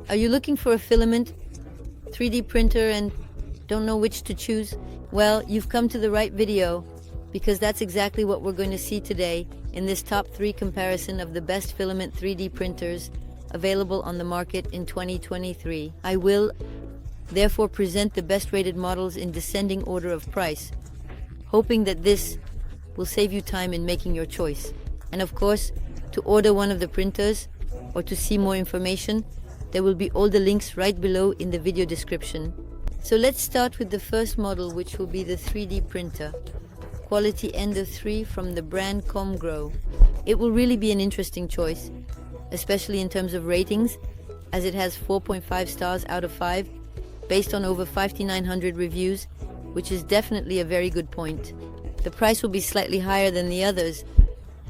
Are you looking for a filament 3D printer and don't know which to choose? Well, you've come to the right video, because that's exactly what we're going to see today in this top 3 comparison of the best filament 3D printers available on the market in 2023. I will therefore present the best rated models in descending order of price, hoping that this will save you time in making your choice. And of course, to order one of the printers or to see more information, there will be all the links right below in the video description. So let's start with the first model, which will be the 3D printer. Quality Ender 3 from the brand Comgrow. It will really be an interesting choice, especially in terms of ratings, as it has 4.5 stars out of 5, based on over 5,900 reviews, which is definitely a very good point. The price will be slightly higher than the others,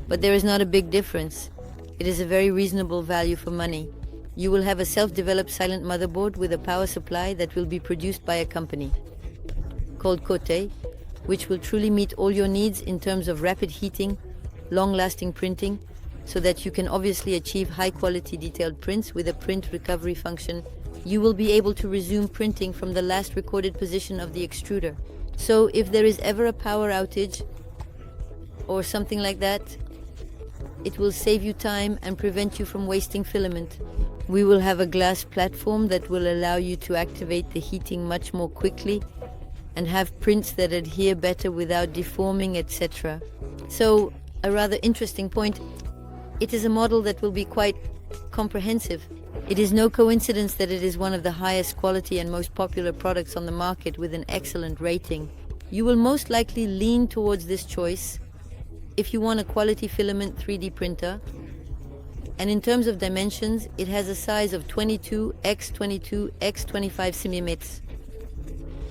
but there is not a big difference. It is a very reasonable value for money. You will have a self-developed silent motherboard with a power supply that will be produced by a company called Cote, which will truly meet all your needs in terms of rapid heating, long-lasting printing, so that you can obviously achieve high-quality detailed prints with a print recovery function. You will be able to resume printing from the last recorded position of the extruder. So if there is ever a power outage or something like that, it will save you time and prevent you from wasting filament. We will have a glass platform that will allow you to activate the heating much more quickly and have prints that adhere better without deforming, etc. So, a rather interesting point, it is a model that will be quite comprehensive. It is no coincidence that it is one of the highest quality and most popular products on the market with an excellent rating. You will most likely lean towards this choice if you want a quality filament 3D printer. And in terms of dimensions, it has a size of 22 x 22 x 25 cm.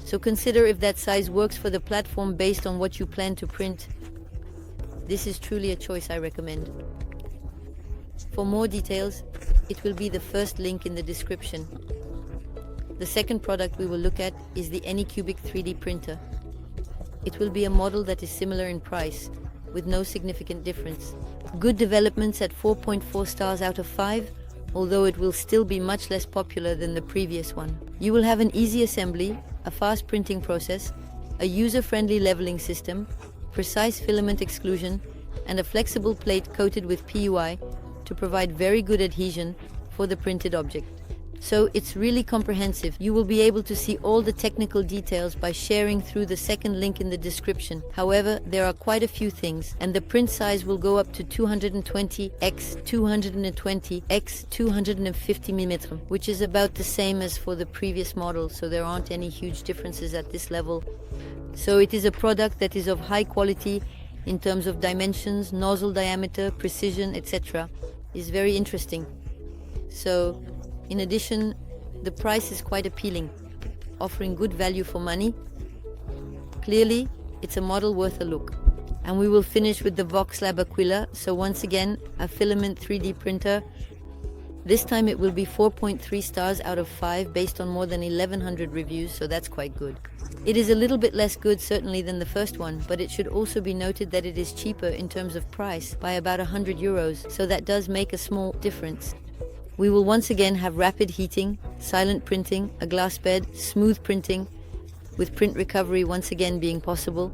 So consider if that size works for the platform based on what you plan to print. This is truly a choice I recommend. For more details, it will be the first link in the description. The second product we will look at is the Anycubic 3D printer. It will be a model that is similar in price, with no significant difference. Good developments at 4.4 stars out of 5, although it will still be much less popular than the previous one. You will have an easy assembly, a fast printing process, a user-friendly leveling system, precise filament exclusion, and a flexible plate coated with PUI to provide very good adhesion for the printed object. So it's really comprehensive. You will be able to see all the technical details by sharing through the second link in the description. However, there are quite a few things, and the print size will go up to 220 x 220 x 250 mm, which is about the same as for the previous model, so there aren't any huge differences at this level. So it is a product that is of high quality in terms of dimensions, nozzle diameter, precision, etc. Is very interesting. So, in addition, the price is quite appealing, offering good value for money. Clearly, it's a model worth a look. And we will finish with the VOXELAB Aquila, so once again, a filament 3D printer. This time it will be 4.3 stars out of 5 based on more than 1100 reviews, so that's quite good. It is a little bit less good certainly than the first one, but it should also be noted that it is cheaper in terms of price by about 100 euros, so that does make a small difference. We will once again have rapid heating, silent printing, a glass bed, smooth printing, with print recovery once again being possible,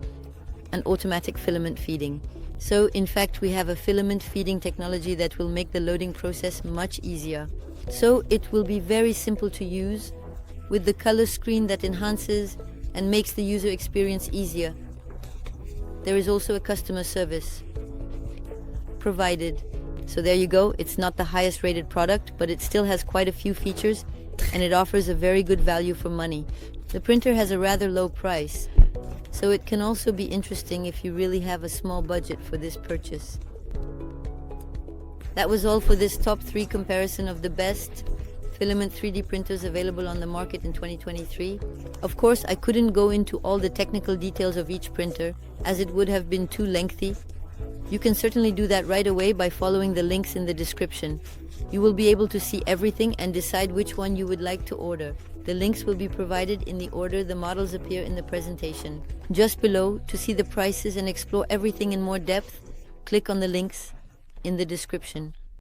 and automatic filament feeding. So, in fact, we have a filament feeding technology that will make the loading process much easier. So, it will be very simple to use, with the color screen that enhances and makes the user experience easier. There is also a customer service provided. So there you go, it's not the highest rated product, but it still has quite a few features, and it offers a very good value for money. The printer has a rather low price, so it can also be interesting if you really have a small budget for this purchase. That was all for this top 3 comparison of the best filament 3D printers available on the market in 2023. Of course, I couldn't go into all the technical details of each printer, as it would have been too lengthy. You can certainly do that right away by following the links in the description. You will be able to see everything and decide which one you would like to order. The links will be provided in the order the models appear in the presentation. Just below, to see the prices and explore everything in more depth, click on the links in the description.